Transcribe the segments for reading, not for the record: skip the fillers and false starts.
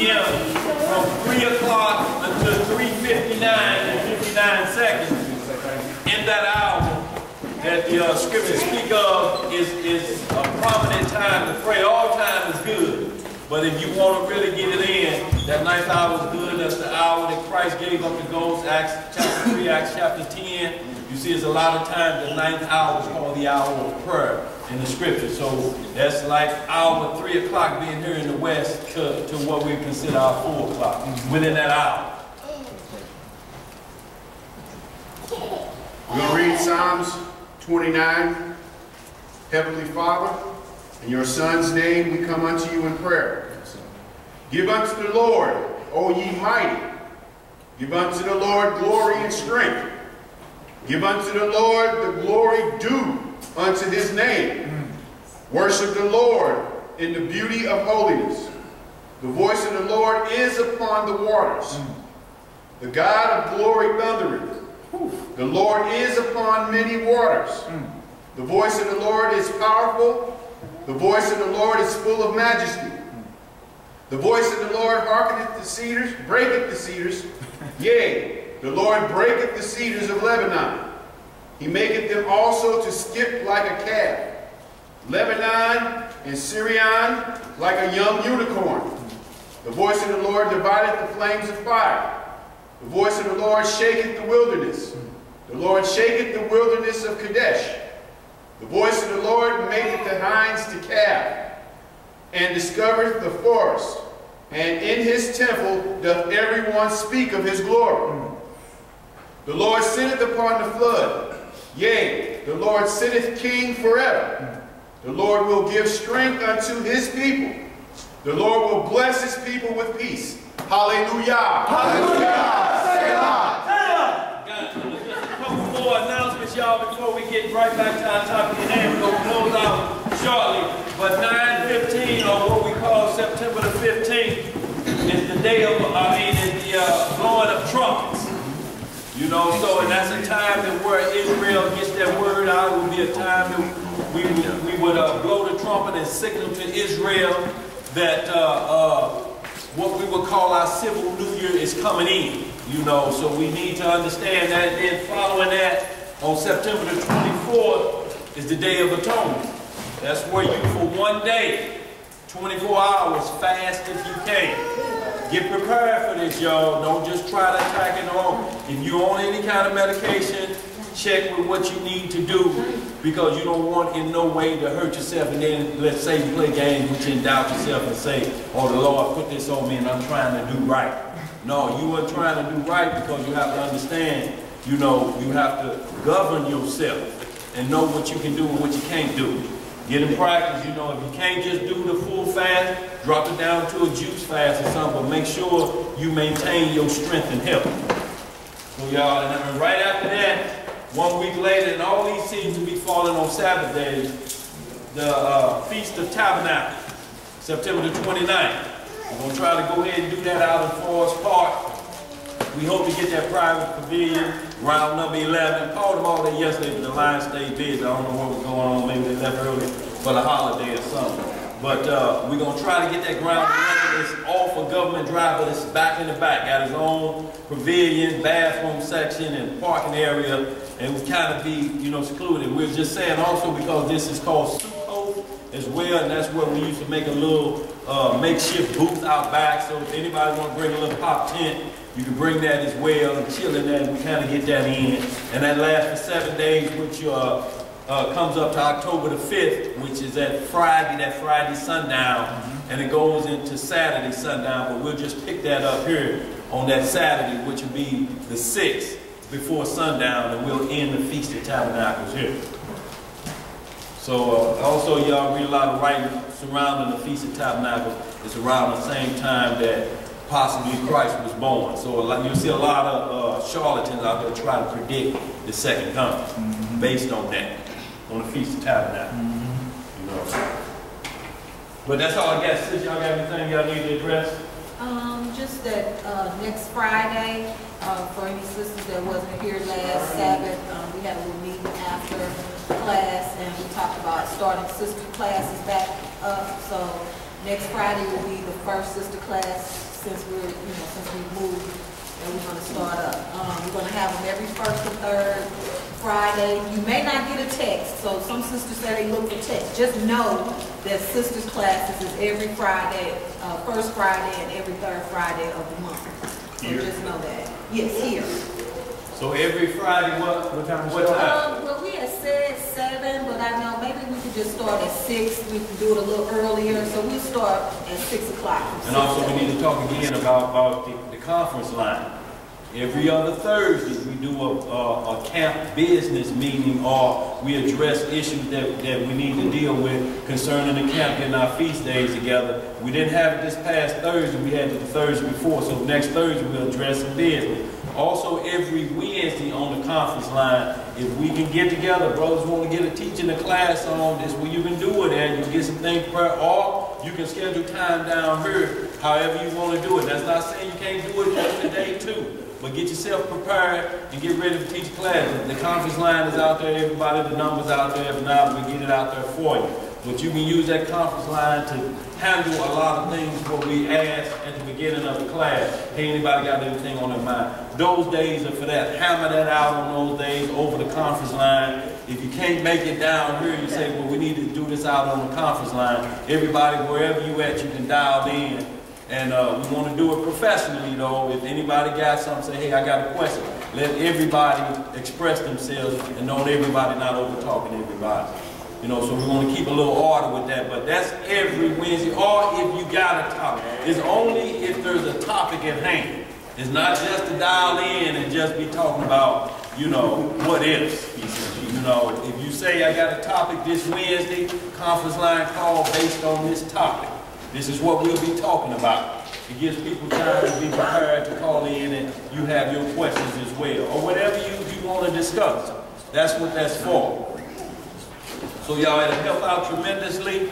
p.m. from 3 o'clock until 3:59 and 59 seconds. In that hour that the scriptures speak of is a prominent time to pray. All time is good. But if you want to really get it in, that ninth hour is good. That's the hour that Christ gave up the ghost. Acts chapter 3, Acts chapter 10. You see, there's a lot of times the ninth hour is called the hour of prayer in the scripture. So that's like our 3 o'clock being here in the west to what we consider our 4 o'clock within that hour. We're going to read Psalms 29. Heavenly Father, in your Son's name we come unto you in prayer. Give unto the Lord, O ye mighty. Give unto the Lord glory and strength. Give unto the Lord the glory due unto his name. Worship the Lord in the beauty of holiness. The voice of the Lord is upon the waters. The God of glory thundereth. The Lord is upon many waters. The voice of the Lord is powerful. The voice of the Lord is full of majesty. The voice of the Lord hearkeneth the cedars, breaketh the cedars. Yea, the Lord breaketh the cedars of Lebanon. He maketh them also to skip like a calf. Lebanon and Syrian like a young unicorn. The voice of the Lord divideth the flames of fire. The voice of the Lord shaketh the wilderness. The Lord shaketh the wilderness of Kadesh. The voice of the Lord maketh the hinds to calve, and discovereth the forest. And in his temple doth everyone speak of his glory. The Lord sitteth upon the flood. Yea, the Lord sitteth king forever. The Lord will give strength unto his people. The Lord will bless his people with peace. Hallelujah. Hallelujah. Selah. Guys, just a couple more announcements, y'all, before we get right back to our topic at hand. We're going to close out shortly. But 9/15, or what we call September the 15th, is the day of, is the blowing of trumpets. You know, so, and that's a time that where Israel gets their word out. It will be a time that we would blow the trumpet and signal to Israel that what we would call our civil new year is coming in. You know, so we need to understand that. And then following that, on September the 24th is the Day of Atonement. That's where you, for one day, 24 hours, fast if you can. Get prepared for this, y'all. Don't just try to attack it on. If you're on any kind of medication, check with what you need to do, because you don't want in no way to hurt yourself. And then, let's say you play games which you doubt yourself and say, oh, the Lord put this on me and I'm trying to do right. No, you are trying to do right, because you have to understand, you know, you have to govern yourself and know what you can do and what you can't do. Get in practice, you know, if you can't just do the full fast, drop it down to a juice fast or something, but make sure you maintain your strength and health. So y'all, and then right after that, 1 week later, and all these seem to be falling on Sabbath days, the Feast of Tabernacles, September the 29th. We're going to try to go ahead and do that out in Forest Park. We hope to get that private pavilion, round number 11. Called them all day yesterday, but the line stayed busy. I don't know what was going on. Maybe they left early for the holiday or something. But we're going to try to get that ground 11. It's off a government drive, but it's back in the back. Got its own pavilion, bathroom section, and parking area. And we kind of be, you know, secluded. We're just saying also because this is called Sukkot as well, and that's where we used to make a little makeshift booth out back. So if anybody want to bring a little pop tent, you can bring that as well and chill in that, and we kind of get that in. And that lasts for 7 days, which comes up to October the 5th, which is that Friday sundown, and it goes into Saturday sundown, but we'll just pick that up here on that Saturday, which will be the 6th before sundown, and we'll end the Feast of Tabernacles here. So also y'all read a lot of writing surrounding the Feast of Tabernacles. It's around the same time that possibly Christ was born. So you'll see a lot of charlatans out there trying to predict the second coming based on that, on the Feast of Tabernacles. You know. But that's all I got. Sis, y'all got anything y'all need to address? Just that next Friday, for any sisters that wasn't here last Sabbath, we had a little meeting after class, and we talked about starting sister classes back up. So next Friday will be the first sister class since we moved, and we're gonna start up. We're gonna have them every first and third Friday. You may not get a text, so some sisters say they look for text. Just know that sisters classes is every Friday, first Friday and every third Friday of the month. So Here? just know that. Yes, here. So every Friday, what time? Well, we had said 7, but I know maybe we could just start at 6. We can do it a little earlier, so we'll start at 6 o'clock. And also we need to talk again about the conference line. Every other Thursday, we do a camp business meeting, or we address issues that we need to deal with concerning the camp, getting our feast days together. We didn't have it this past Thursday, we had it the Thursday before, so next Thursday we'll address some business. Also, every Wednesday on the conference line, if we can get together, brothers want to get a teaching a class on this, where you can do it at, you can get some things prepared, or you can schedule time down here, however you want to do it. That's not saying you can't do it just today too, but get yourself prepared and get ready to teach a class. The conference line is out there, everybody, the number's out there, if not, we get it out there for you. But you can use that conference line to handle a lot of things what we ask at the beginning of the class. Hey, anybody got anything on their mind? Those days are for that. Hammer that out on those days over the conference line. If you can't make it down here, you say, well, we need to do this out on the conference line. Everybody, wherever you at, you can dial in. And we want to do it professionally, though. If anybody got something, say, hey, I got a question. Let everybody express themselves, and don't everybody not over-talking everybody. You know, so we want to keep a little order with that, but that's every Wednesday, or if you got a topic. It's only if there's a topic at hand. It's not just to dial in and just be talking about, you know, what ifs. You know, if you say I got a topic this Wednesday, conference line call based on this topic. This is what we'll be talking about. It gives people time to be prepared to call in and you have your questions as well, or whatever you want to discuss. That's what that's for. So y'all, it'll help out tremendously,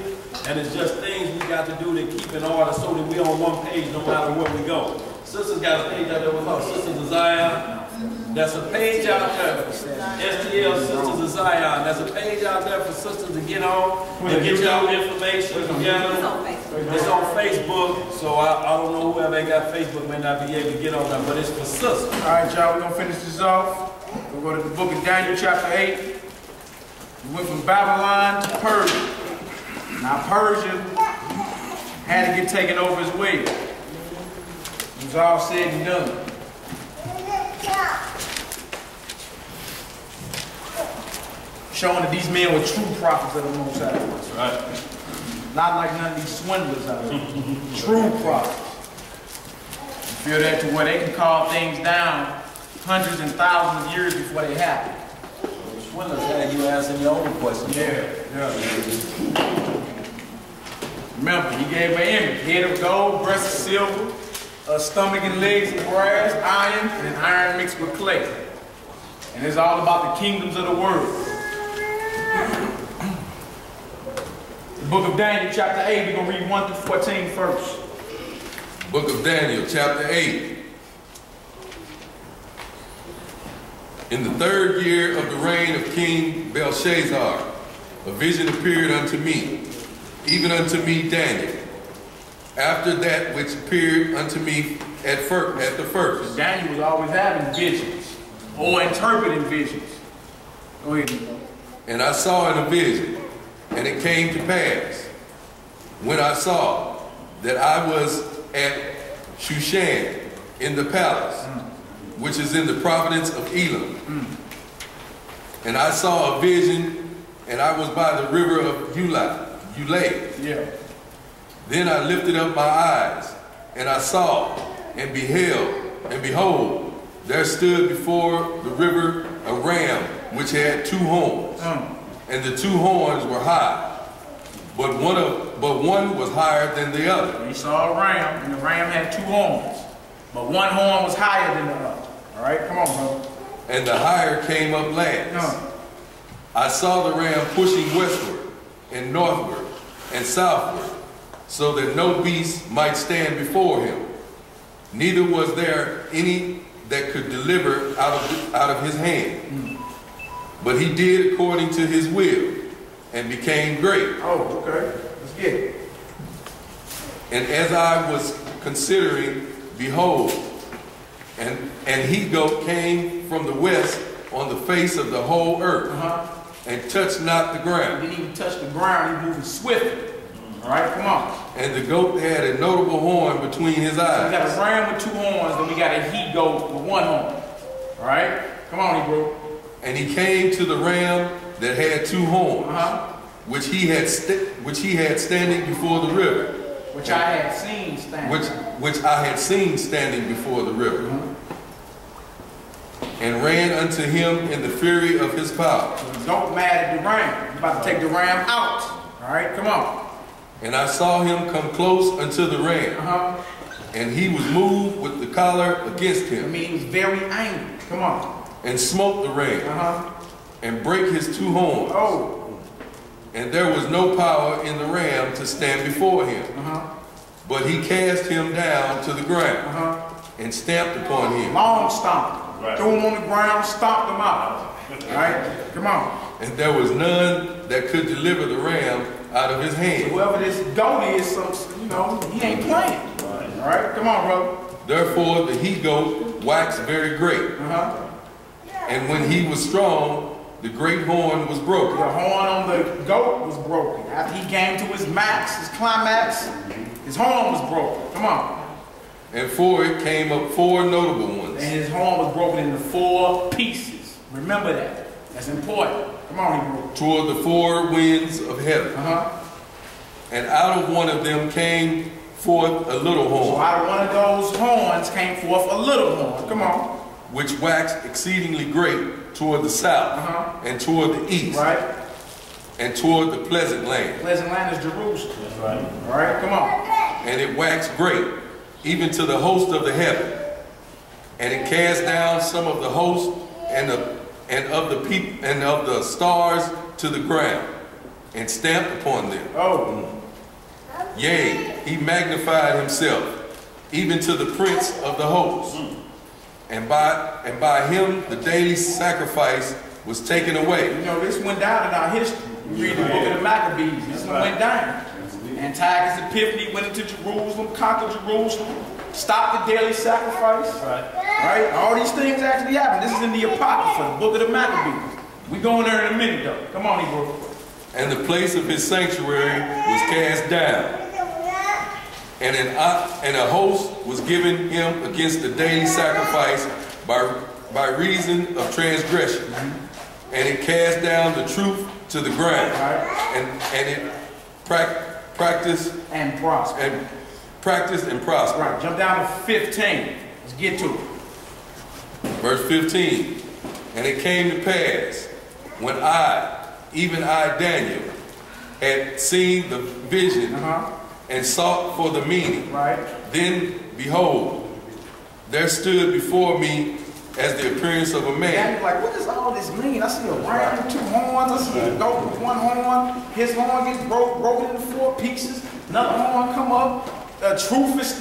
and it's just things we got to do to keep in order so that we're on one page no matter where we go. Sisters got a page out there with her, Sisters of Zion. That's a page out there, STL Sisters of Zion. That's a page out there for sisters to get on and get y'all information together. It's on Facebook, so I don't know whoever ain't got Facebook may not be able to get on that, but it's for sisters. All right, y'all, we're going to finish this off. We'll go to the book of Daniel, chapter 8. We went from Babylon to Persia. Now Persia had to get taken over as well. It was all said and done. Showing that these men were true prophets of the Most High. That's right. Not like none of these swindlers out there. True prophets. You feel that to where they can call things down hundreds and thousands of years before they happen. Swindlers had you answering your own question. Yeah. Remember, he gave an image. Head of gold, breast of silver, stomach and legs of brass, iron, and iron mixed with clay. And it's all about the kingdoms of the world. The book of Daniel, chapter 8, we're going to read 1 through 14 first. Book of Daniel, chapter 8. In the 3rd year of the reign of King Belshazzar, a vision appeared unto me, even unto me Daniel, after that which appeared unto me at the first. Daniel was always having visions, or interpreting visions. Go ahead, Nico. And I saw in a vision, and it came to pass, when I saw that I was at Shushan in the palace, which is in the province of Elam. And I saw a vision, and I was by the river of Ulai. Yeah. Then I lifted up my eyes, and I saw, and beheld, and behold, there stood before the river a ram which had 2 horns, and the 2 horns were high, but one was higher than the other. He saw a ram, and the ram had 2 horns, but one horn was higher than the other. All right, come on, bro. And the higher came up last. I saw the ram pushing westward, and northward, and southward, so that no beast might stand before him. Neither was there any that could deliver out of his hand. But he did according to his will, and became great. Oh, okay. Let's get it. And as I was considering, behold, and he-goat came from the west on the face of the whole earth, and touched not the ground. He didn't even touch the ground, he moved swiftly. All right, come on. And the goat had a notable horn between his eyes. We got a ram with 2 horns, then we got a he-goat with 1 horn. All right, come on, Hebrew. And he came to the ram that had 2 horns, which he had standing before the river. Which I had seen standing. Which I had seen standing before the river. And ran unto him in the fury of his power. Don't mad at the ram. You're about to take the ram out. All right, come on. And I saw him come close unto the ram. And he was moved with the collar against him. I mean, he was very angry. Come on. And smote the ram. And brake his 2 horns. Oh. And there was no power in the ram to stand before him. But he cast him down to the ground. And stamped upon him. Long stomp. Threw him on the ground, stomped him out. All right, come on. And there was none that could deliver the ram out of his hand. Whoever this goat is, he ain't playing. All right, come on, brother. Therefore the he-goat waxed very great. And when he was strong, the great horn was broken. The horn on the goat was broken. After he came to his max, his climax, his horn was broken. Come on. And for it came up 4 notable ones. And his horn was broken into 4 pieces. Remember that. That's important. Come on, Hebrew. Toward the 4 winds of heaven. And out of one of them came forth a little horn. So out of one of those horns came forth a little horn. Come on. Which waxed exceedingly great toward the south and toward the east. Right. And toward the pleasant land. Pleasant land is Jerusalem. That's right. All right, come on. And it waxed great, even to the host of the heaven. And it cast down some of the host and of the stars to the ground, and stamped upon them. Oh. Yea, he magnified himself, even to the prince of the host. And by him the daily sacrifice was taken away. You know, this went down in our history. You read the book of the Maccabees. This one went down. Antiochus Epiphanes went into Jerusalem, conquered Jerusalem, stopped the daily sacrifice. Right? All these things actually happened. This is in the Apocrypha, the book of the Maccabees. We going there in a minute though. Come on, Hebrew. And the place of his sanctuary was cast down. And a host was given him against the daily sacrifice by reason of transgression. And it cast down the truth to the ground. And it practiced and prospered. Right. Jump down to 15. Let's get to it. Verse 15. And it came to pass, when even I, Daniel, had seen the vision and sought for the meaning. Then, behold, there stood before me as the appearance of a man. Daniel's like, what does all this mean? I see a ram with 2 horns. I see a goat with 1 horn. His horn gets broken into 4 pieces. Another horn come up. The truth is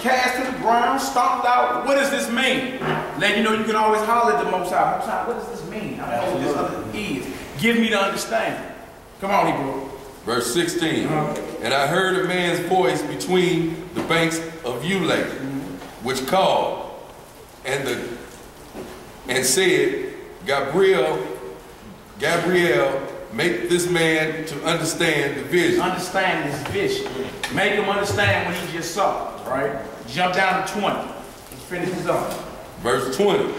cast to the ground, stomped out. What does this mean? Let you know you can always holler at the Most High. Most High, what does this mean? I don't know what this other is. Give me the understanding. Come on, Hebrew. Verse 16. And I heard a man's voice between the banks of Ulai, which called, and said, Gabriel, make this man to understand the vision. Understand this vision. Make him understand what he just saw. Right? Jump down to 20. Let's finish this up. Verse 20.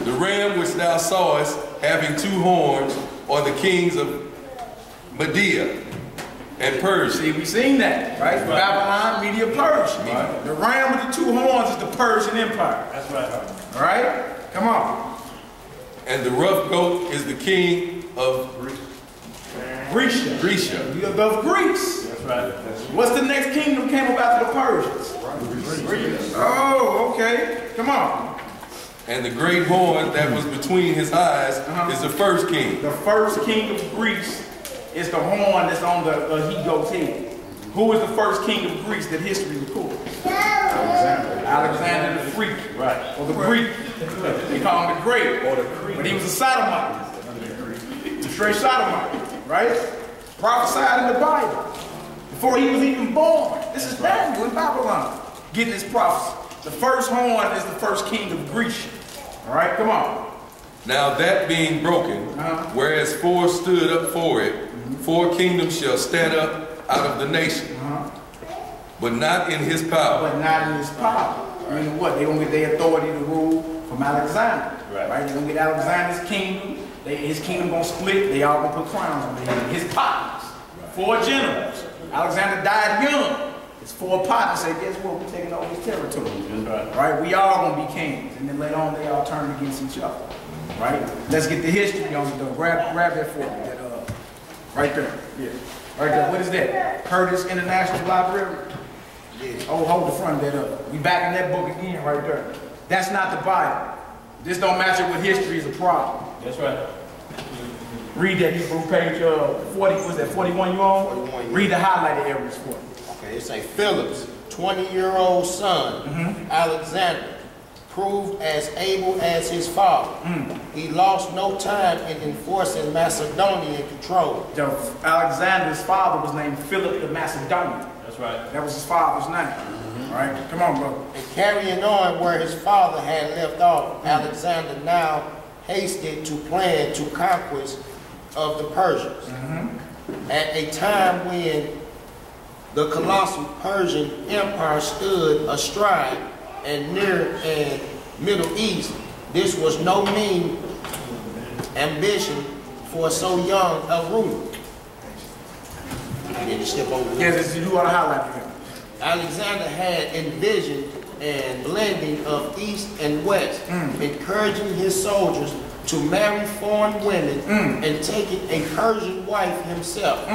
The ram which thou sawest having 2 horns are the kings of Media and Persia. See, we seen that, right? Babylon, Media, Persia. Right. The ram with the 2 horns is the Persian Empire. That's right. All right? Come on. And the rough goat is the king of Grecia. Of Greece. That's right. What's the next kingdom came up after the Persians? Greece. Oh, okay. Come on. And the great horn that was between his eyes is the first king. The first king of Greece is the horn that's on the he-goat's head. Who was the first king of Greece that history records? Alexander the Greek. Right. Or the Greek. They call him the Great. Or the Greek. But he was a sodomite. Straight sodomite. Right? Prophesied in the Bible. The before he was even born. This is Daniel in Babylon, getting this prophecy. The first horn is the first king of Greece. All right, come on. Now that being broken, whereas 4 stood up for it, 4 kingdoms shall stand up out of the nation, but not in his power. But not in his power. Meaning what? They're going to get their authority to rule from Alexander. Right? They're going to get Alexander's kingdom. His kingdom going to split. They all going to put crowns on their head. His partners. 4 generals. Alexander died young. His 4 partners say, guess what? We're taking over his territory. Right? We all going to be kings. And then later on, they all turn against each other. Right? Let's get the history on it though. Grab that for me. That, right there. Yeah. Right there. What is that? Curtis International Library. Yeah. Oh, hold the front of that up. We back in that book again right there. That's not the Bible. This don't match up with history is a problem. That's right. Read that Hebrew page 40, was that 41 you on? 41, yeah. Read the highlighted areas for me. Okay, it say Philip's 20-year-old son, Alexander, proved as able as his father. He lost no time in enforcing Macedonian control. Alexander's father was named Philip the Macedonian. That's right. That was his father's name. All right, come on, bro. And carrying on where his father had left off, Alexander now hasted to plan to conquest of the Persians. At a time when the colossal Persian Empire stood astride and near and Middle East, this was no mean ambition for so young a ruler. Yes, you want to highlight him. Alexander had envisioned a blending of East and West, encouraging his soldiers to marry foreign women and taking a Persian wife himself.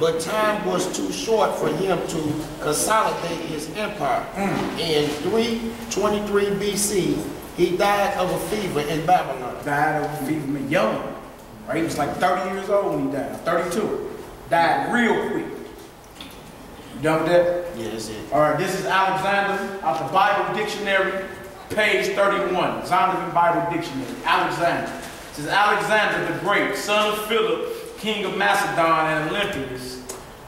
But time was too short for him to consolidate his empire. In 323 BC, he died of a fever in Babylon. Died of a fever, young. Right? He was like 30 years old when he died, 32. Died real quick. You done with that? Yeah, that's it. All right, this is Alexander out the Bible Dictionary, page 31. Zondervan Bible Dictionary. Alexander. It says Alexander the Great, son of Philip, king of Macedon and Olympias,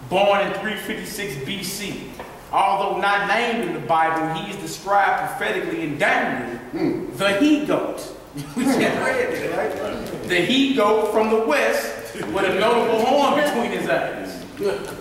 born in 356 BC. Although not named in the Bible, he is described prophetically in Daniel, the he-goat. We just read that, right? The he-goat from the west with a notable horn between his eyes.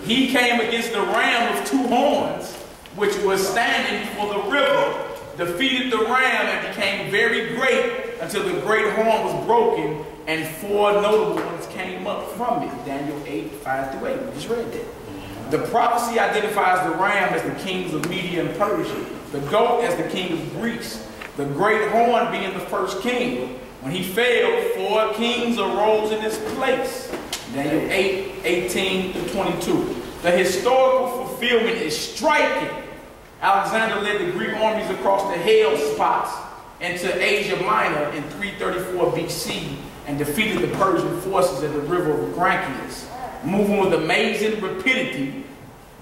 He came against the ram of 2 horns, which was standing for the river, defeated the ram and became very great until the great horn was broken and 4 notable ones came up from it. Daniel 8, 5-8. We just read that. The prophecy identifies the ram as the kings of Media and Persia, the goat as the king of Greece, the great horn being the first king. When he failed, 4 kings arose in his place. Daniel 8, 18-22. The historical fulfillment is striking. Alexander led the Greek armies across the Hellespots into Asia Minor in 334 BC and defeated the Persian forces at the river of Granchius. Moving with amazing rapidity,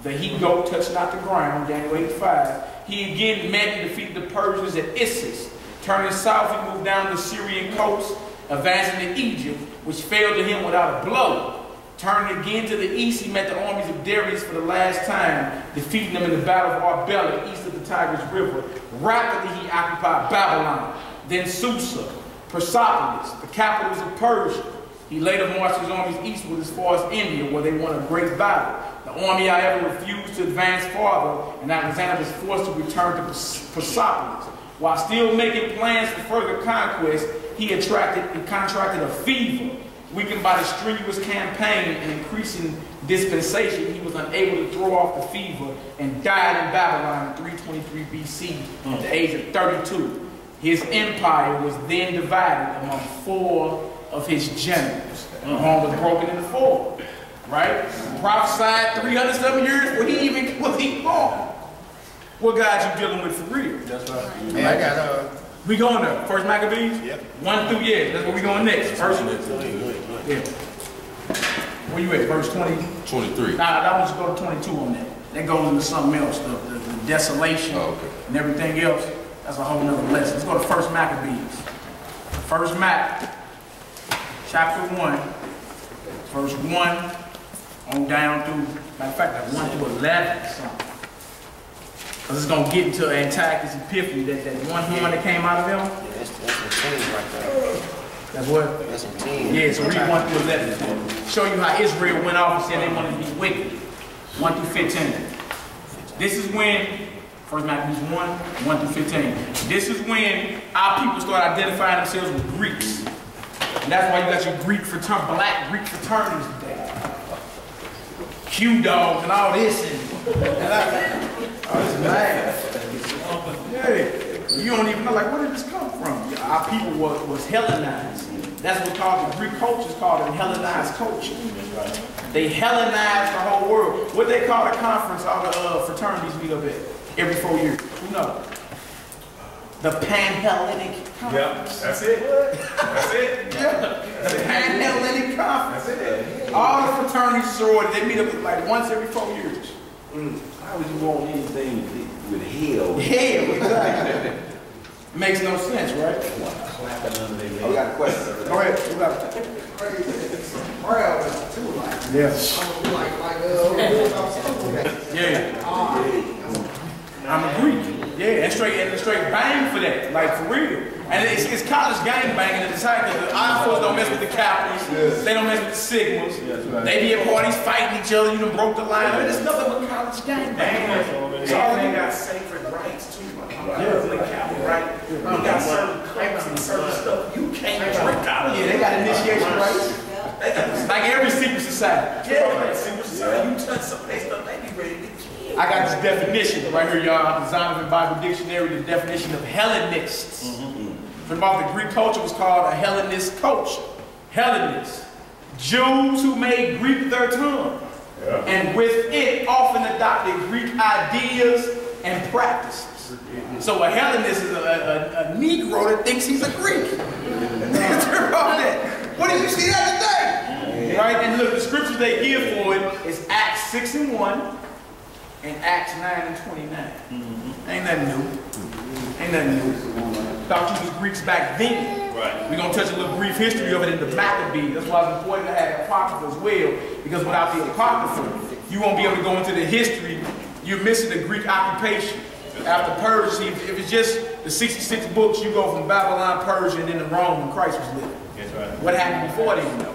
the he-goat touched not the ground, Daniel 8:5. He again met and defeated the Persians at Issus. Turning south, he moved down the Syrian coast, advancing to Egypt, which failed to him without a blow. Turning again to the east, he met the armies of Darius for the last time, defeating them in the battle of Arbela, east of the Tigris River. Rapidly, he occupied Babylon, then Susa, Persepolis, the capitals of Persia. He later marched his armies eastward as far as India, where they won a great battle. The army, however, refused to advance farther, and Alexander was forced to return to Persepolis. While still making plans for further conquest, he contracted a fever. Weakened by the strenuous campaign and increasing dispensation, he was unable to throw off the fever and died in Babylon in 323 BC at the age of 32. His empire was then divided among 4 of his generals. The horn was broken into 4, right? Prophesied 300-something years before he even was born. What God you dealing with for real? That's right. Man, I got we going there. First Maccabees? Yep. 1 through, yeah. That's where we going next. First. Yeah. Where you at? Verse 20? 23. Nah, I want you to go to 22 on that. That goes into something else, the desolation and everything else. That's a whole nother lesson. Let's go to First Maccabees. First Mac, chapter 1, verse 1 on down through, matter of fact, like 1 through 11 or something. Because it's going to get into Antiochus Epiphanes, that one horn that came out of them. Yeah, that's some teams right there. That's what? That's some teams. Yeah, so read 1 through 11. Show you how Israel went off and said they wanted to be wicked. 1 through 15. This is when, First Maccabees 1 through 15. This is when our people start identifying themselves with Greeks. And that's why you got your Greek black Greek fraternities today. Q dogs and all this all this bad. Yeah. You don't even know, like, where did this come from? Our people was Hellenized. That's what called the Greek culture is called a Hellenized culture. They Hellenized the whole world. What they call a conference, all the fraternities meet up at every 4 years. Who knows? The Pan-Hellenic Conference. That's it. That's it. Yeah. The Pan-Hellenic Conference. That's it. All the fraternities, sororities, they meet up like once every 4 years. How would you want anything with hell? Hell, exactly. Makes no sense, right? Oh, we got a question. Go ahead. We got it. Yeah. I'm a Greek. Yeah, and straight bang for that, like for real. And it's college gang banging at the time. The Alphas don't mess with the Kappas. They don't mess with the Sigmas. They be at parties fighting each other. You done broke the line. It's nothing but college gang banging. They got sacred rights too. Right? You got certain claims and certain stuff you can't drink out of. Yeah, they got initiation rights. Like every secret society. Yeah, secret society. You touch some stuff, they be ready to kill. I got this definition right here, y'all. The Zondervan Bible Dictionary, the definition of Hellenists. From about the Greek culture was called a Hellenist culture. Hellenists. Jews who made Greek their tongue. Yeah. And with it often adopted Greek ideas and practices. So a Hellenist is a Negro that thinks he's a Greek. What did you see that today? Right? And look, the scriptures they give for it is Acts 6:1 and Acts 9:29. Ain't nothing new. Ain't nothing new. Thought you was Greeks back then. Right. We're going to touch a little brief history of it in the Maccabees. That's why it's important to have Apocrypha as well, because without the Apocrypha, you won't be able to go into the history. You're missing the Greek occupation. After Persia, if it's just the 66 books, you go from Babylon, Persia, and then to Rome when Christ was living. That's right. What happened before then, you know?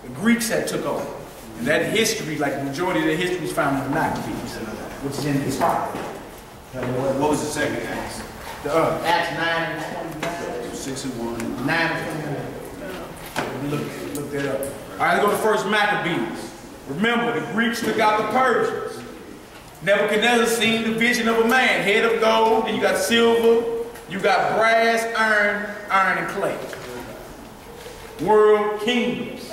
The Greeks had took over. And that history, like the majority of the history is found in the Maccabees, which is in the Apocrypha. What was the second Acts? Acts 9:29. 6 and 1. 9:29. Look that up. All right, let's go to first Maccabees. Remember, the Greeks took out the Persians. Nebuchadnezzar seen the vision of a man, head of gold, and you got silver, you got brass, iron, and clay. World kingdoms.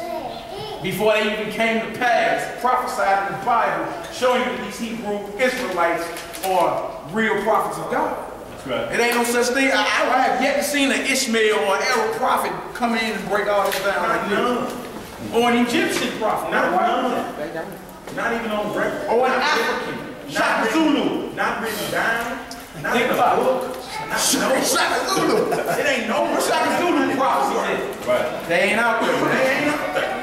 Before they even came to pass, prophesied in the Bible, showing you that these Hebrew Israelites are real prophets of God. That's right. It ain't no such thing. I have yet to see an Ishmael or an Arab prophet come in and break all this down like this. Or an Egyptian prophet. Not even on record. Or an African. Shaka Zulu. Not written down. Not Think in a about book. Shaka Zulu. It ain't no Shaka Zulu prophecies. Right. They ain't out there. They ain't out there.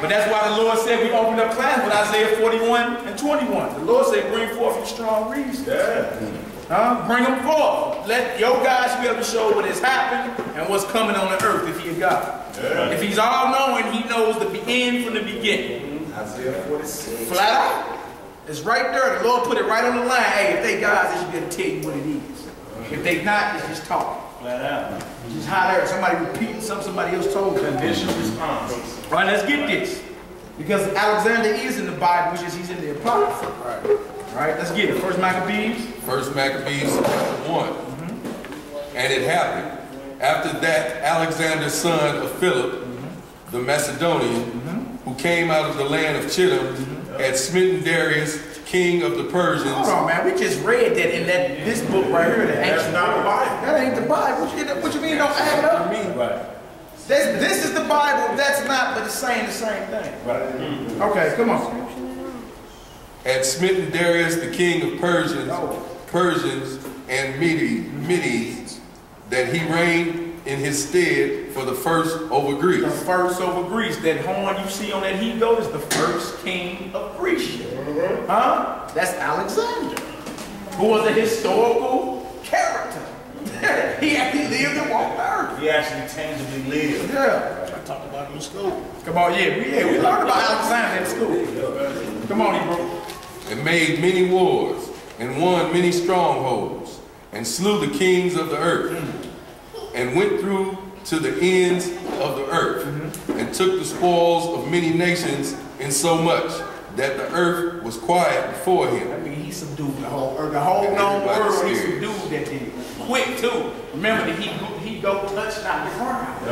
But that's why the Lord said we opened up class with Isaiah 41 and 21. The Lord said, bring forth your strong reasons. Yeah. Bring them forth. Let your guys be able to show what has happened and what's coming on the earth if he is God. Yeah. If he's all-knowing, he knows the end from the beginning. Isaiah 46. Flat out. It's right there. The Lord put it right on the line. Hey, if they guys, they should be able to tell you what it is. If they not, it's just talk. Flat out. It's just hot air. Somebody repeating something somebody else told them. Conditional response. Right, let's get this. Because Alexander is in the Bible, which is he's in the Apocrypha. Right, let's get it. First Maccabees. First Maccabees chapter 1. And it happened, after that Alexander, son of Philip, the Macedonian, who came out of the land of Chittim, had smitten Darius, king of the Persians. Hold on, man. We just read that in this book right here. That's not the Bible. That ain't the Bible. What you mean don't add up? Right. This is the Bible. That's not, but it's saying the same thing. Right. Okay, come on. Had smitten Darius, the king of Persians and Medes, that he reigned in his stead for the first over Greece. The first over Greece. That horn you see on that he goat is the first king of Greece. Huh? That's Alexander, who was a historical character. He actually lived and walked the earth. He actually tangibly lived. Yeah. I talked about him in school. Come on, we learned about Alexander in school. Come on, Hebrew. And made many wars, and won many strongholds, and slew the kings of the earth, and went through to the ends of the earth, and took the spoils of many nations, insomuch that the earth was quiet before him. I mean, he subdued the whole earth, the whole known world. He subdued that thing. Quick too. Remember that he go touch not the ground.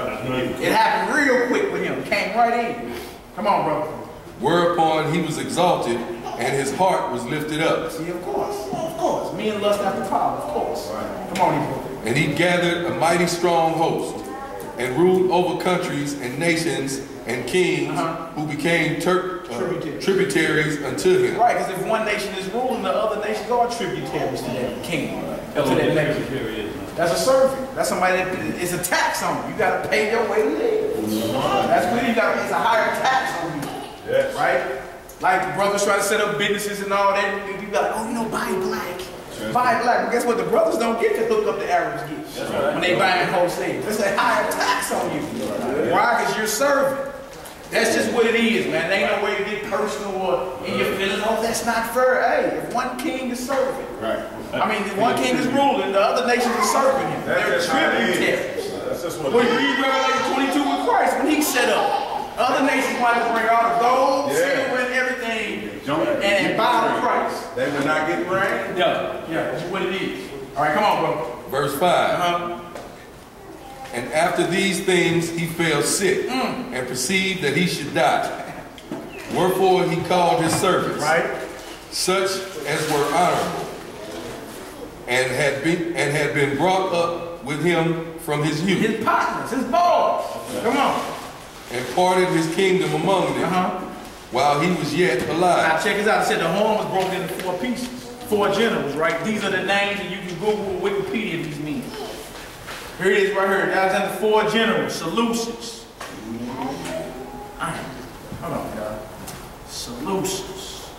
It happened real quick with him. Came right in. Come on, brother. Whereupon he was exalted, and his heart was lifted up. See, of course. Me and lust after power, of course. Come on, Hebrew. And he gathered a mighty strong host, and ruled over countries and nations and kings, who became tributaries unto him. Right, because if one nation is ruling, the other nations are tributaries to that king, to that nation. That's a servant. That's somebody that is a tax on you. You got to pay your way to live. That's when it's a higher tax on you. Yes. Right? Like brothers try to set up businesses and all that. You be like, buy black. Buy black. But guess what? The brothers don't get to hook up the Arabs get when they buy in wholesale. That's a higher tax on you. Why? Because you're serving. That's just what it is, man. There ain't no way to get personal or in your feelings. Oh, that's not fair. Hey, if one king is serving, Right. I mean, if one king is ruling, the other nations are serving him. They're tributaries. That's just what When you read Revelation 22 with Christ, when he set up, other nations wanted to bring all the gold, silver, and everything, and bow to Christ. They were not getting rain. Yeah, that's what it is. All right, come on, bro. Verse 5. And after these things he fell sick, and perceived that he should die. Wherefore he called his servants, such as were honorable, and had been brought up with him from his youth. His partners, his boys. Come on. And parted his kingdom among them, while he was yet alive. Now check this out. It said the horn was broken into 4 pieces. 4 generals, right? These are the names, and you can Google Wikipedia these names. Here it is right here. Alexander 4 generals. Seleucus. Hold on, y'all. Seleucus.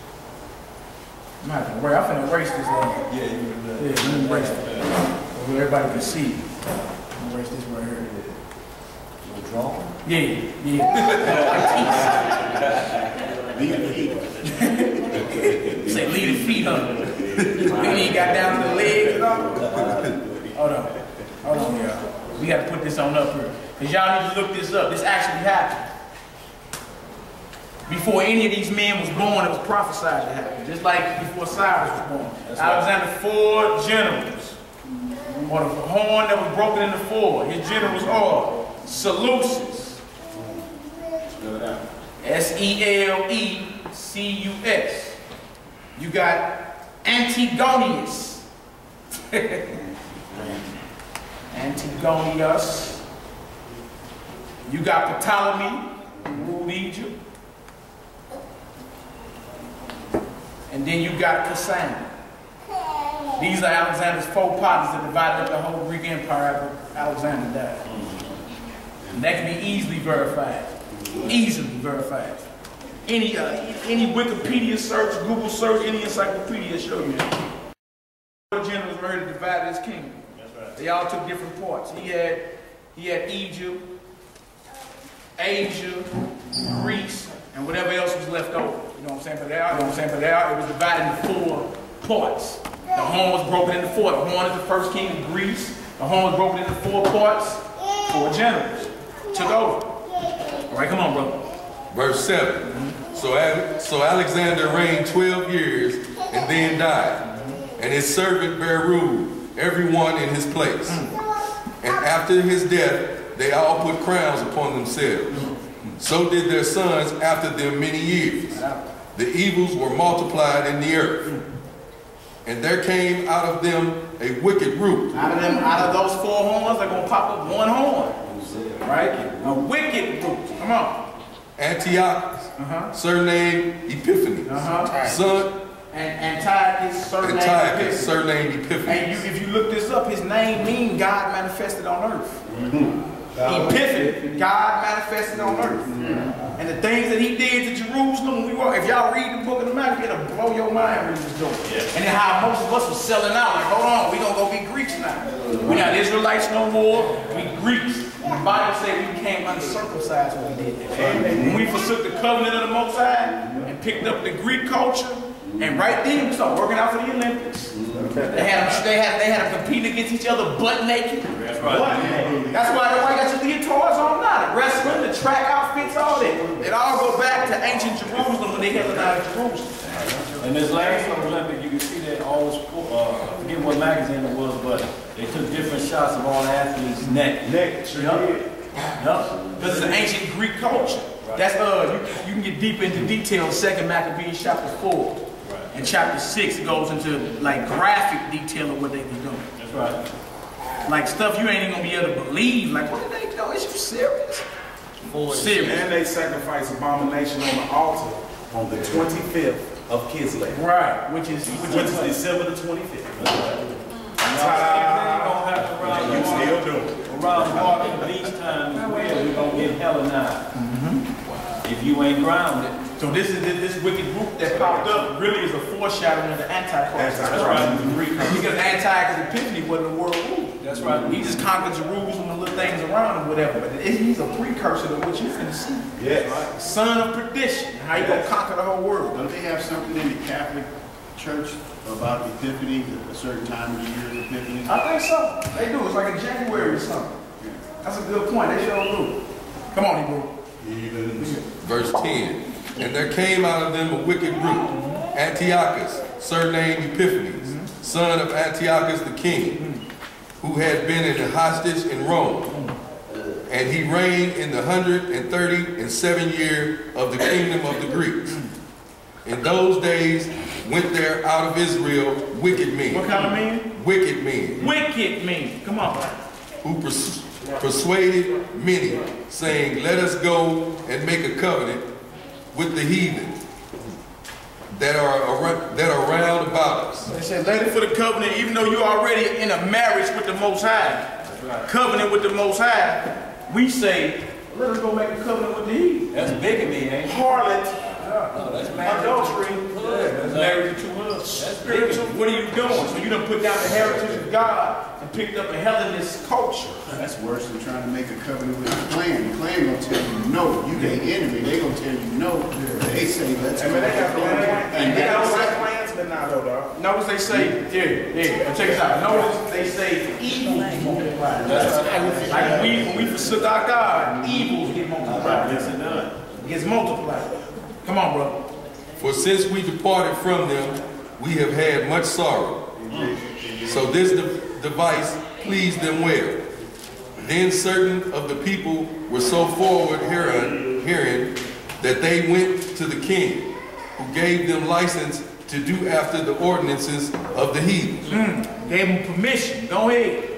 I'm finna erase this. Let me erase it. So everybody can see. I'm gonna erase this right here. Draw? Yeah. Leave the feet. Say leave the feet up. Then he got down to the legs and all. Hold on, y'all. We got to put this on up here. Because y'all need to look this up. This actually happened. Before any of these men was born, it was prophesied to happen. Just like before Cyrus was born. Alexander 4 generals. Or the horn that was broken into 4. His generals are Seleucus. Selecus. You got Antigonius. Antigonius. You got Ptolemy, who ruled Egypt. And then you got Cassandra. These are Alexander's 4 partners that divided up the whole Greek Empire after Alexander died. And that can be easily verified. Easily verified. Any Wikipedia search, Google search, any encyclopedia show you that. The generals were here to divide his kingdom. They all took different parts. He had Egypt, Asia, Greece, and whatever else was left over. You know what I'm saying? But it was divided into 4 parts. The horn was broken into 4. The horn is the first king of Greece. The horn was broken into 4 parts. 4 generals took over. All right, come on, brother. Verse 7. So Alexander reigned 12 years and then died, and his servant bare rule, everyone in his place. And after his death, they all put crowns upon themselves. So did their sons after them many years. The evils were multiplied in the earth. And there came out of them a wicked root. Out of those 4 horns, they're going to pop up 1 horn. Right? A wicked root. Come on. Antiochus, surnamed Epiphanes, son. And Antiochus, surnamed Epiphanes. And if you look this up, his name means God manifested on earth. Epiphany, God manifested on earth. And the things that he did to Jerusalem, if y'all read the book of the Matthew, it'll blow your mind what he was doing. And then how most of us were selling out, like, hold on, we gonna go be Greeks now. We're not Israelites no more, we Greeks. And the Bible said we became uncircumcised when we did that. When we forsook the covenant of the Most High and picked up the Greek culture, and right then we started working out for the Olympics. They had them competing against each other butt naked. That's right. That's why everybody got your leotards on now. The wrestling, the track outfits, all that. It all go back to ancient Jerusalem when they held it out of Jerusalem. And this last Olympic, you can see that all was, I forget what magazine it was, but they took different shots of all the athletes' neck. Because it's an ancient Greek culture. That's you can get deep into detail in 2 Maccabees chapter 4. And chapter 6 goes into like graphic detail of what they be doing. That's right. Like stuff you ain't even gonna be able to believe. Like, what did they do? Is you serious? Serious. And they sacrifice abomination on the altar on the 25th of Kislev. Right, which is December the 25th. You still do it. Around Martin Beach time as well, we're gonna get Hellenized. If you ain't grounded. So this wicked group that popped up really is a foreshadowing of the Antichrist. That's right. Because Antiochus Epiphanes wasn't the world ruler. That's right. He just conquered Jerusalem and little things around him, whatever. But he's a precursor to what you're finna see. Yes. Right. Son of perdition. How you gonna conquer the whole world? Don't they have something in the Catholic Church about Epiphany, a certain time of the year of Epiphany? I think so. They do. It's like in January or something. That's a good point. They sure do. Come on, Hebrew. Verse 10. And there came out of them a wicked group, Antiochus, surnamed Epiphanes, son of Antiochus the king, who had been in the hostage in Rome. And he reigned in the 137th year of the kingdom of the Greeks. In those days went there out of Israel wicked men. What kind of men? Wicked men. Wicked men. Come on. Who persuaded many, saying, let us go and make a covenant with the heathen that are round about us. They said, let it for the covenant, even though you're already in a marriage with the Most High. Right. Covenant with the Most High. We say, let us go make a covenant with the heathen. That's bigamy, ain't it? Harlot. That's Adultery. That's married to two husbands. That's Spiritual. What are you doing? So you done put down the heritage of God and picked up a Hellenist culture. That's worse than trying to make a covenant with the clan. The clan gonna tell you no. You their enemy. They gonna tell you no. They say let's go. They don't like clansmen now though, dog. Notice they say, check this out. Notice they say evil multiplied. Like when we forsook our God, evils get multiplied. Yes, it does. It gets multiplied. Come on, brother. For since we departed from them, we have had much sorrow. So this device pleased them well. Then certain of the people were so forward hearing that they went to the king, who gave them license to do after the ordinances of the heathens. Gave them permission. Go ahead.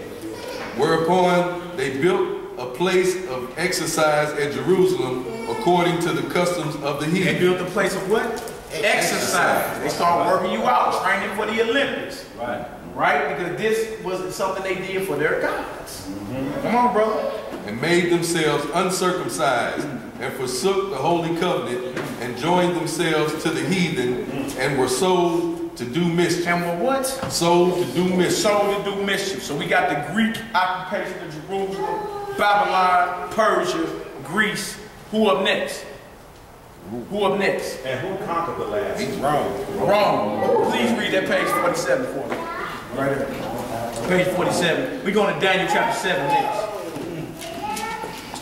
Whereupon they built a place of exercise at Jerusalem according to the customs of the They heathen. built a place of what? Exercise. They start working you out, training for the Olympics. Right. Right? Because this was something they did for their gods. Come on, brother. And made themselves uncircumcised, and forsook the holy covenant, and joined themselves to the heathen, and were sold to do mischief. And were what? Sold to do mischief. Sold to do mischief. So we got the Greek occupation of Jerusalem, Babylon, Persia, Greece. Who up next? Who up next? And who conquered the last? Rome. Please read that page 47 for me. Right there. Page 47. We're going to Daniel chapter 7 next.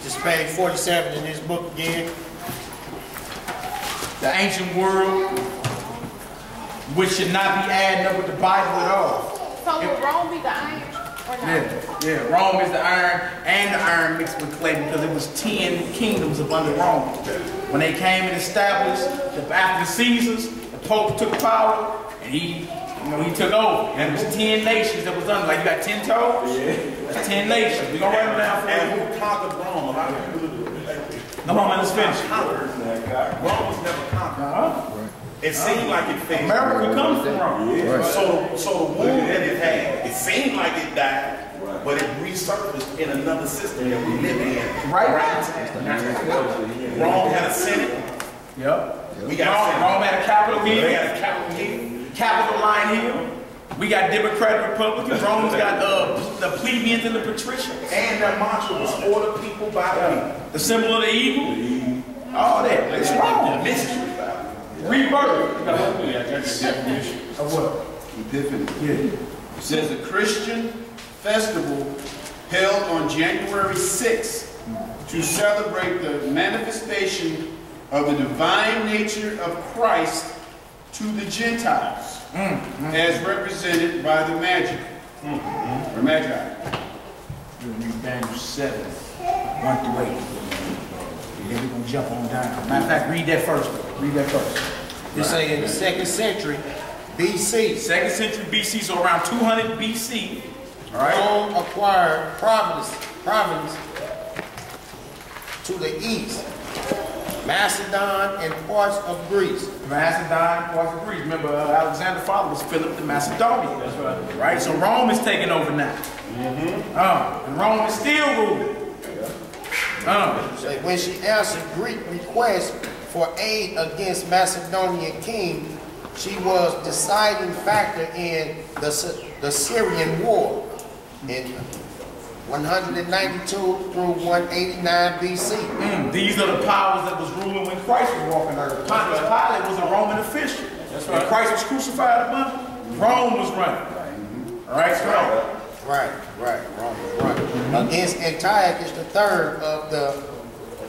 This is page 47 in this book again. The ancient world, which should not be adding up with the Bible at all. So will Rome be the iron or not? Yeah. Rome is the iron, and the iron mixed with clay, because it was 10 kingdoms of under Rome. When they came and established, after the Caesars, the Pope took power, and he took over. And it was 10 nations that was under. Like you got 10 toes? Yeah. That's 10 nations. We're going to write them down for you. And who conquered Rome? A lot of people do. Come on, man, let's finish. Rome was never conquered. It seemed like it failed. America comes from Rome. Yeah. So the wound that it had, it seemed like it died, but it resurfaced in another system that we live in. Right. Rome had a Senate. Yep. We got Rome had a Capitol They Hill. had a Capitol Hill. Capitol Line Hill. We got Democratic Republicans. Rome's got the plebeians and the patricians. And their mantra was for the people, by the people. The symbol of the eagle. All that. It's Rome. Mystery. Rebirth. Of what? Epiphany. Yeah. It says a Christian festival held on January 6th to celebrate the manifestation of the divine nature of Christ to the Gentiles, as represented by the Magi. Or Magi. We're going to read Daniel 7, 1 through 8. And then we're going to jump on down. Matter of fact, read that first. Read that first. This say in the 2nd century BC. 2nd century BC, so around 200 BC. All right. Rome acquired province to the east, Macedon and parts of Greece. Macedon, parts of Greece. Remember, Alexander's father was Philip the Macedonian. That's right. Right? So Rome is taking over now. And Rome is still ruling. So when she answered Greek requests for aid against Macedonian king, she was deciding factor in the Syrian war in 192 through 189 BC. These are the powers that was ruling when Christ was walking earth. Pontius Pilate was a Roman official. That's right. When Christ was crucified among them, Rome was running. All right, so Right. Rome was running. Against Antiochus III of the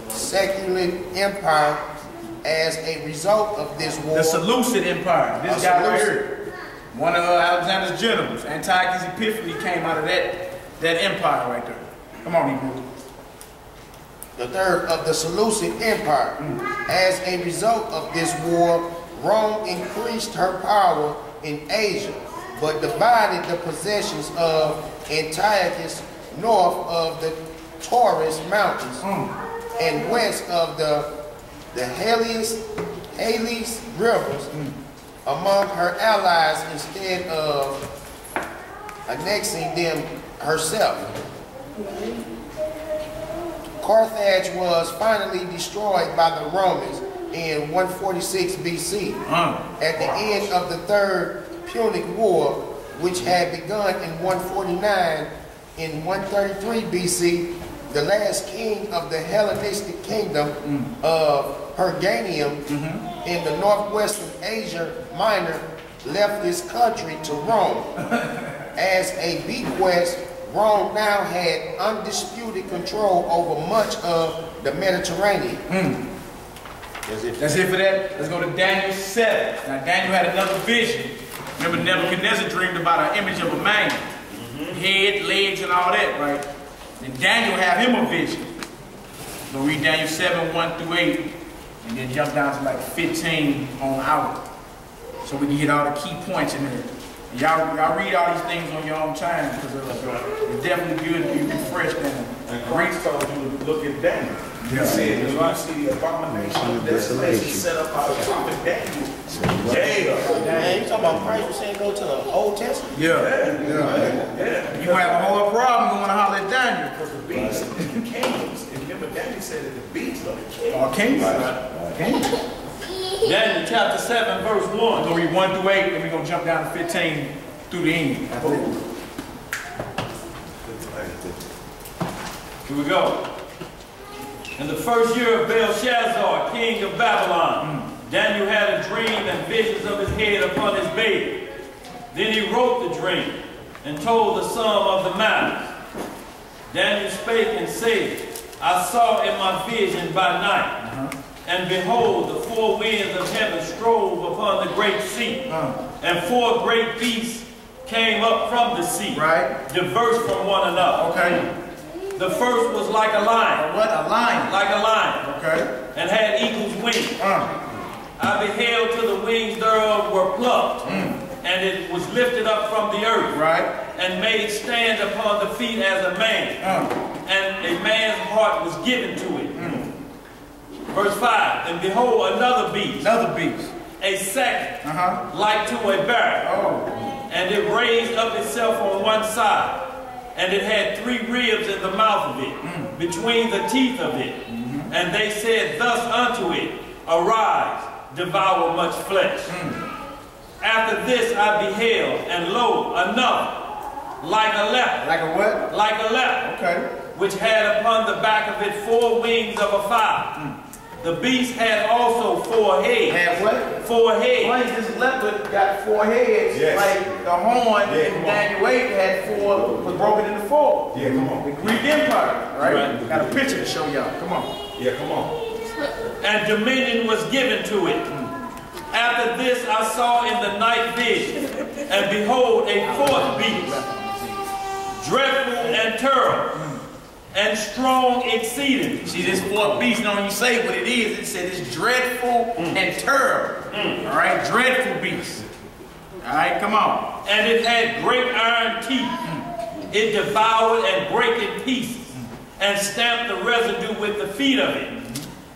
Seleucid Empire. As a result of this war, the Seleucid Empire. This guy right here, one of Alexander's generals, Antiochus Epiphanes, came out of that empire right there. Come on, Hebrew. The third of the Seleucid Empire. As a result of this war, Rome increased her power in Asia, but divided the possessions of Antiochus north of the Taurus Mountains and west of the Halys rivers among her allies instead of annexing them herself. Carthage was finally destroyed by the Romans in 146 BC. At the end of the Third Punic War, which had begun in 149, in 133 BC, the last king of the Hellenistic kingdom of Perganium in the northwestern Asia Minor left his country to Rome. As a bequest, Rome now had undisputed control over much of the Mediterranean. That's it for that. Let's go to Daniel 7. Now Daniel had another vision. Remember Nebuchadnezzar dreamed about an image of a man. Head, legs, and all that, right? And Daniel had him a vision. We'll read Daniel 7, 1 through 8, and then jump down to like 15 on out. So we can get all the key points in there. Y'all read all these things on your own time, because it's definitely good to be refreshed. And Christ told you to look at Daniel. He said, when you see the abomination of desolation set up by the prophet Daniel, Man, you talking about Christ was saying go to the Old Testament? Yeah. You have a whole problem going to holler at Daniel. Because the beast and the kings, and remember Daniel said that the beast are the kings. All kings. Daniel chapter 7, verse 1. We're going to read 1 through 8, then we're going to jump down to 15 through the end. Here we go. In the first year of Belshazzar, king of Babylon, Daniel had a dream and visions of his head upon his bed. Then he wrote the dream and told the sum of the matter. Daniel spake and said, I saw in my vision by night, and behold, the four winds of heaven strove upon the great sea, and four great beasts came up from the sea, diverse from one another. Okay. The first was like a lion. What? A lion? Like a lion. Okay. And had eagle's wings. I beheld till the wings thereof were plucked, and it was lifted up from the earth, and made stand upon the feet as a man, and a man's heart was given to it. Verse 5, and behold, another beast. a second, like to a bear. And it raised up itself on one side. And it had 3 ribs in the mouth of it, between the teeth of it. And they said thus unto it, Arise, devour much flesh. After this I beheld, and lo, another, like a leopard. Like a what? Like a leopard. Okay. Which had upon the back of it 4 wings of a fowl. The beast had also 4 heads. Had what? 4 heads. Why is this leopard got 4 heads? Yes. Like the horn in Daniel 8 had 4, was broken into 4. Yeah, come on. The Greek Empire, right? Right. Got a picture to show y'all. Come on. Yeah, come on. And dominion was given to it. After this I saw in the night vision, and behold, a 4th beast, dreadful and terrible, and strong exceedingly. See, this 4th beast, don't you say what it is. It said it's dreadful and terrible. All right, dreadful beast. All right, come on. And it had great iron teeth. It devoured and brake in pieces, and stamped the residue with the feet of it.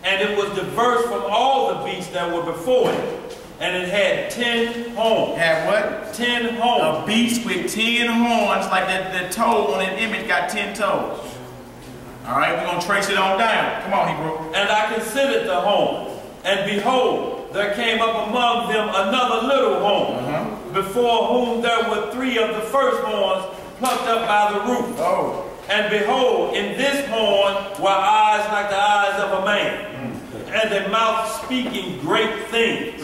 And it was diverse from all the beasts that were before it. And it had 10 horns. Had what? 10 horns. A beast with 10 horns, like the toe on an image got 10 toes. All right, we're going to trace it on down. Come on, Hebrew. And I considered the horn, and behold, there came up among them another little horn, before whom there were 3 of the first horns plucked up by the root. And behold, in this horn were eyes like the eyes of a man, and a mouth speaking great things.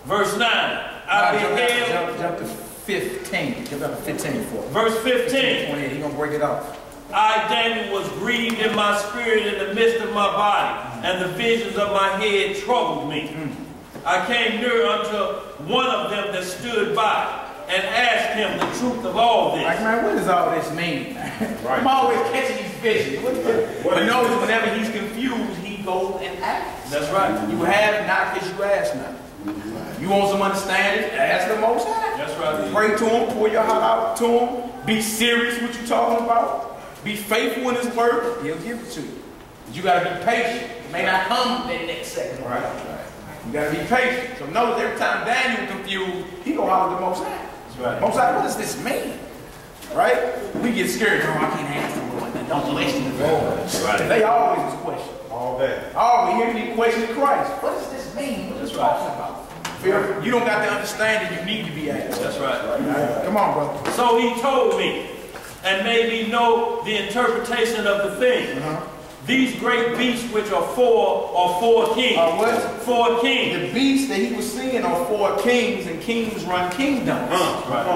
Verse 9, I beheld... Jump to 15. Jump up to 15 for it. Verse 15. 28, he's going to break it off. I, Daniel, was grieved in my spirit in the midst of my body, and the visions of my head troubled me. I came near unto one of them that stood by, and asked him the truth of all this. Like, man, what does all this mean? I'm always catching these visions. But notice whenever he's confused, he goes and asks. That's right. You have not because you ask not. You want some understanding? Ask the Most High. That's right. Pray to him, pour your heart out to him. Be serious what you're talking about. Be faithful in his word. He'll give it to you. But you got to be patient. It may not come in the next second. Right. You got to be patient. So notice every time Daniel confused, he go holler at the Most High. That's right. Most High, what does this mean? Right? We get scared. No, I can't ask them. Don't listen to them. Right. They always question. All that. Oh, we hear you question Christ. What does this mean? What are you talking about? You don't got the understanding you need to be asked. That's right. Come on, brother. So he told me, and made me know the interpretation of the thing. These great beasts which are 4 kings. What? 4 kings. The beasts that he was seeing are 4 kings, and kings run kingdoms. Right.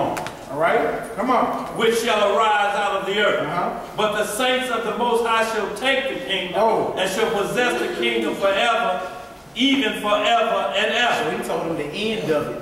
All right? Come on. Which shall arise out of the earth. But the saints of the Most High shall take the kingdom, and shall possess the kingdom forever, even forever and ever. So he told them the end of it.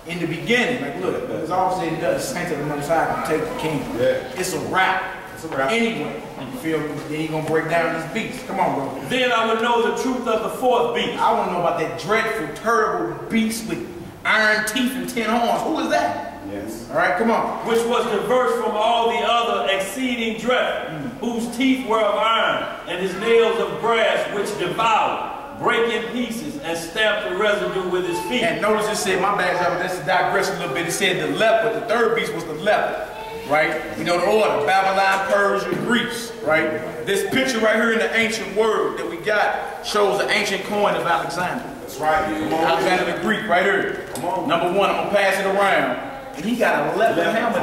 In the beginning, like, look, it's all said and done. The saints of the Most High can take the kingdom. It's a wrap. It's a wrap. Anyway, you feel me? Then he's going to break down these beasts. Come on, bro. Then I would know the truth of the 4th beast. I want to know about that dreadful, terrible beast with iron teeth and 10 horns. Who is that? Yes. All right, come on. Which was diverse from all the other exceeding dreadful, whose teeth were of iron, and his nails of brass, which devoured, break in pieces, and stamped the residue with his feet. And notice it said, my bad, y'all, let's digress a little bit. It said the leopard, the 3rd beast was the leopard, right? We know the order, Babylon, Persia, Greece, right? This picture right here in the ancient world that we got shows the ancient coin of Alexander. That's right. Come on. Alexander the Greek, right here. Come on. Number 1, I'm going to pass it around. And he got a leopard helmet.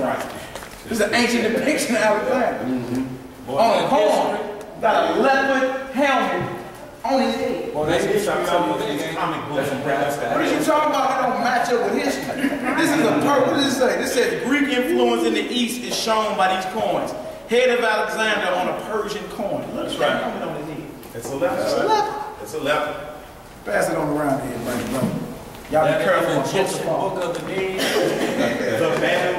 Right. This is an ancient depiction of Alexander. On a horn, got a leopard helmet on his head. Well, that's comic books. What is you talking about? That don't match up with history. This is a what does it say? This says Greek influence in the East is shown by these coins. Head of Alexander on a Persian coin. Look at that helmet on his head. It's a leopard. It's a leopard. It's a leopard. Pass it on around here, everybody, bro. Y'all be careful on Book of the Dead. The man.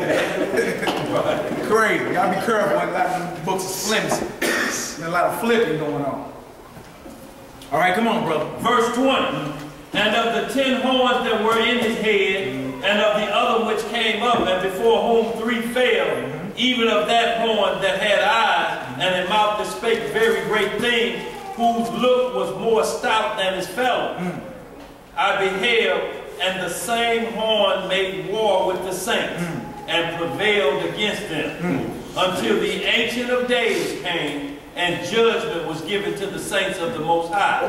Crazy. Y'all be careful. A lot of them books are flimsy. There's a lot of flipping going on. All right, come on, brother. Verse 20. And of the 10 horns that were in his head, and of the other which came up, and before whom 3 fell, even of that horn that had eyes, and a mouth that spake very great things, whose look was more stout than his fellow. I beheld, and the same horn made war with the saints, and prevailed against them, until the Ancient of Days came, and judgment was given to the saints of the Most High.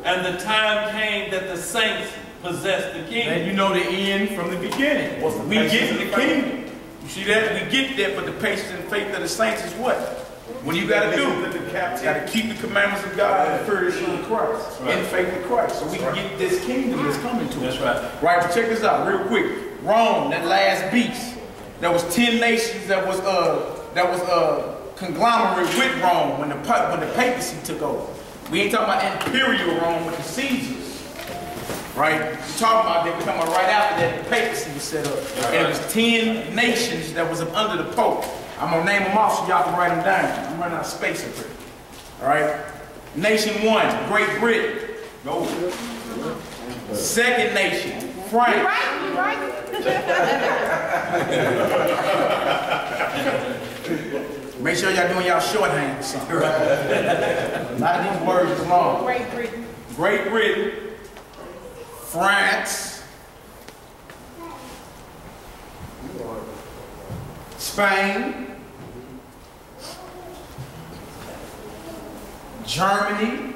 And the time came that the saints possessed the kingdom. And you know the end from the beginning. We get the kingdom. You see that? We get that, but the patience and faith of the saints is what? What do you got to do? You got to keep the commandments of God and fear the Son of Christ. In faith in Christ. So we can get this kingdom that's coming to us. That's right. Right, but check this out real quick. Rome, that last beast. There was 10 nations that was conglomerate with Rome when the papacy took over. We ain't talking about imperial Rome with the Caesars. Right? We're talking about that. We're talking about right after that the papacy was set up. And it was 10 nations that was up under the Pope. I'm going to name them off so y'all can write them down. I'm running out of space up here. All right? Nation 1, Great Britain. Go. Second nation, France. You right. Make sure y'all doing y'all shorthand or something. A lot of these words are wrong. Great Britain. Great Britain, France, Spain, Germany,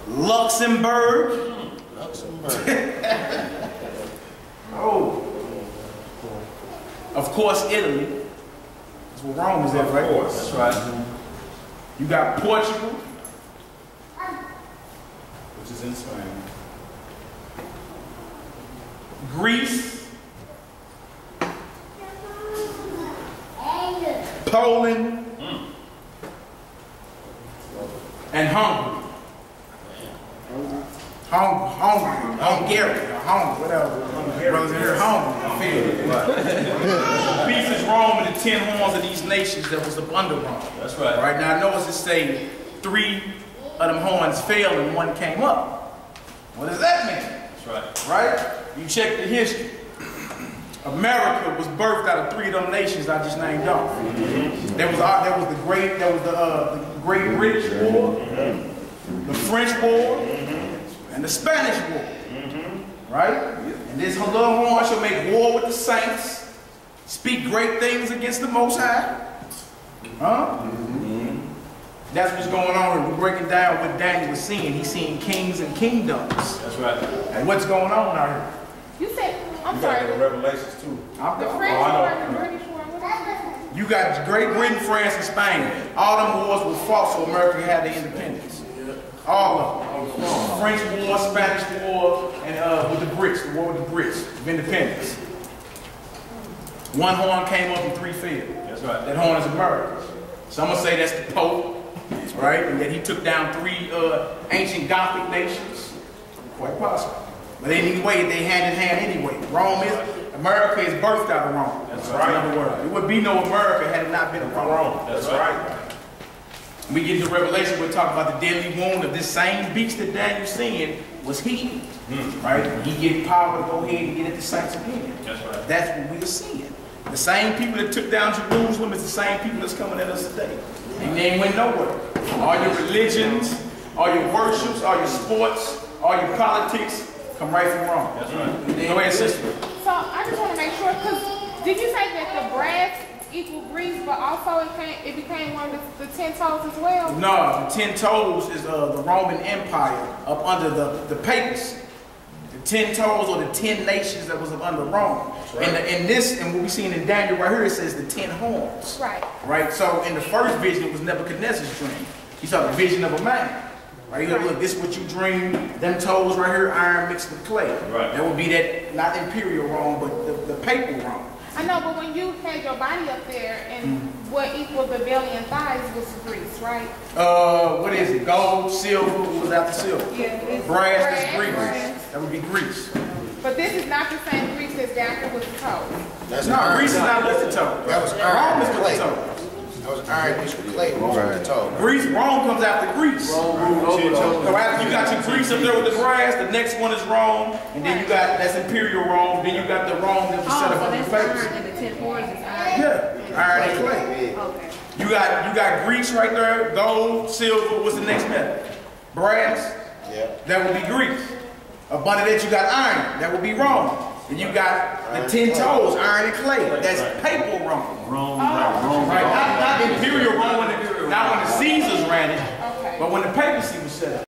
Luxembourg. Oh. Of course, Italy. That's where Rome is at, right? Of course. That's right. You got Portugal, Which is in Spain. Greece, Poland, and Hungary. Hungary, whatever. Brothers in here, Hungary, I feel it. The beast is Rome and the 10 horns of these nations that was up under Rome. That's right. Right now, I notice it say 3 of them horns fell and 1 came up. What does that mean? That's right. Right? You check the history. America was birthed out of 3 of them nations I just named off. There was the Great British War, the French War, and the Spanish War. Right? And this little horn shall make war with the saints, speak great things against the Most High. Huh? That's what's going on. We're breaking down what Daniel was seeing. He's seeing kings and kingdoms. That's right. And what's going on out here? You said, I'm sorry. Revelations too. The French war and the British war. You got Great Britain, France, and Spain. All them wars were fought so America had their independence. All of them. French war, Spanish war, and with the Brits, the war with the Brits, of independence. 1 horn came up and 3 fell. That's right. That horn is America. Some will say that's the Pope, right? And that he took down 3 ancient Gothic nations. Quite possible. But anyway, they hand in hand anyway. America is birthed out of Rome. That's right. In other words, there would be no America had it not been a Rome. That's right. We get into Revelation, we're talking about the deadly wound of this same beast that Daniel's seeing was healed. Right? He get power to go ahead and get at the saints again. That's right. That's what we are seeing. The same people that took down Jerusalem is the same people that's coming at us today. And they ain't went nowhere. All your religions, all your worships, all your sports, all your politics come right from Rome. That's right. Go ahead, sister. So I just want to make sure, because did you say that the brass equal Greece, but also it became one of the 10 toes as well? No, the 10 toes is the Roman Empire up under the papacy. The 10 toes or the 10 nations that was up under Rome. Right. And what we seen in Daniel right here, it says the 10 horns. Right. Right. So in the first vision, it was Nebuchadnezzar's dream. He saw the vision of a man. Right. He look, this is what you dream. Them toes right here, iron mixed with clay. Right. That would be that not imperial Rome, but the papal Rome. I know, but when you had your body up there, and what equaled the belly and thighs was Greece, right? What is it? Gold, silver, what was after silver? Yeah, it's brass, that's Greece. brass. That would be Greece. But this is not the same Greece that's down here with the toe. That's No, iron. Greece is not with the toe. That was Rome iron is with with clay. the toe. That was iron mixed with clay. Rome with the toe. Rome comes after Greece. So after you got your Greece up there with the brass, the next one is Rome, and then you got, that's Imperial Rome, then you got the Rome that was set up under the papers. And the 10 horns is iron. Yeah, iron and clay. Okay. You got Greece right there, gold, silver, what's the next metal? brass, that would be Greece. Up under that you got iron, that would be Rome. And you got the 10 toes, iron and clay, that's papal Rome. Right, not imperial Rome, not when the Caesars ran it, but when the papacy was set up.